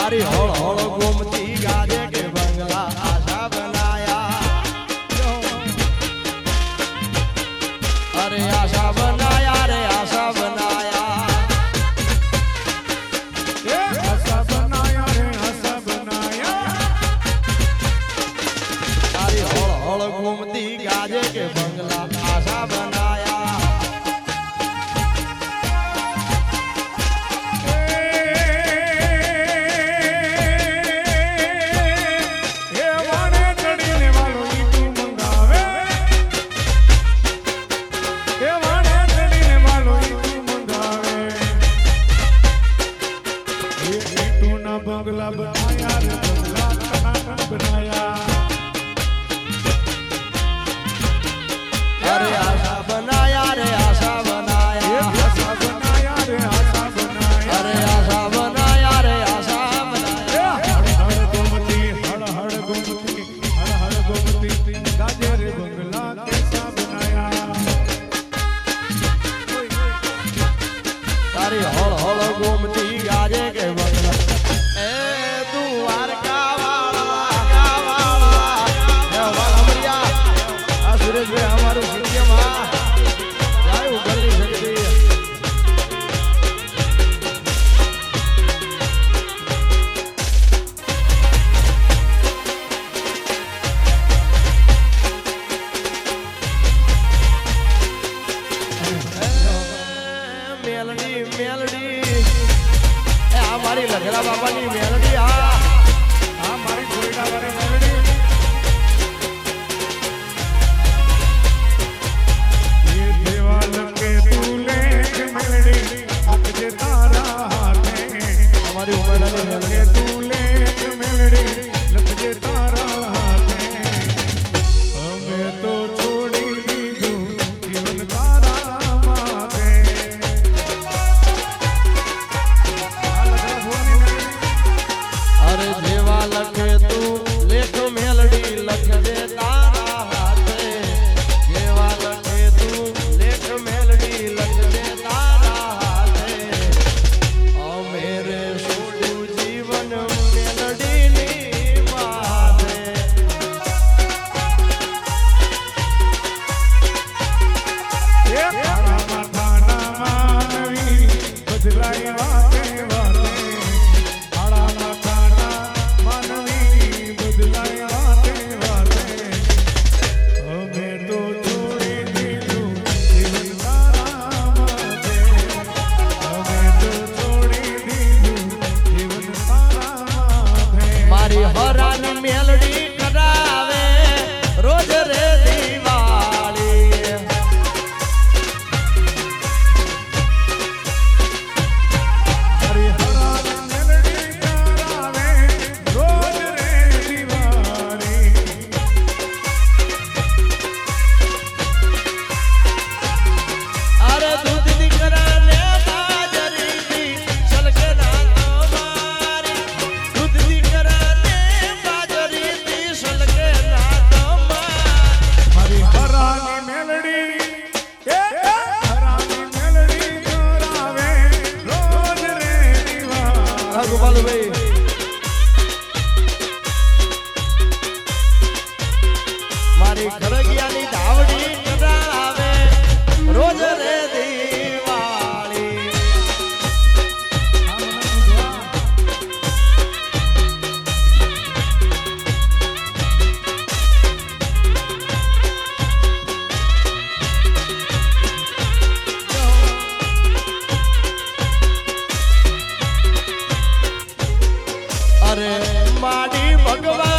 तारी हौल हौल घूमती गाजे के बंगला आशा बनाया अरे आशा बनाया रे आशा बनाया आशा बनाया रे आशा बनाया तारी हौल हौल घूमती गाजे के बंगला आशा बनाया बंगला बनाया रे बंगला टनाटन बनाया अरे आशा बनाया रे आशा बनाया आशा बनाया रे आशा बनाया अरे आशा बनाया रे आशा बनाया हड़ गोमती हड़ गोमती गाजे रे बंगला कैसा बनाया तारी हौल हौल घूमती गाजे के बंगला हमारे मेलडी मेलडी हमारी लखला बाबा की मेलडी हमारी कोयला वाले मेलडी ये देवाल के तूले मेलडी अपने तारा हाथे हमारी उम्र के तूले मेलडी लपजे तारा हाथे हमें तो छोड़ी दीजू जीवन तारा माथे अरे देवा लखे तू लेख मेलडी लख दे तारा हाथे देवा लखे तू लेख मेलडी लख दे तारा हाथे ओ मेरे सोडू जीवन मेलडी नी माथे ये तारा माथाना मानवी बदलाई वाते वाते तारा माथाना मानवी बदलाई वाते वाते हमें तो छोड़ी दीजू जीवन तारा माथे हमें तो छोड़ी दीजू जीवन तारा माथे मारी हरानी मेलडी करावे रोज रे दीवाली हरि हरा मेलडी करावे रोज रे दीवारी अरे दूध दिकराने बाजरी दी छलके ना तुम्हारी दूध दिकराने बाजरी दी छलके ना तुम्हारी हरि हरानी मेलडी हरानी मेलडी करावे रोज रे दीवारी गोपाल भाई मारी खड़गियानी धावड़ी करावे रोज रे दीवाली अरे माडी भगवान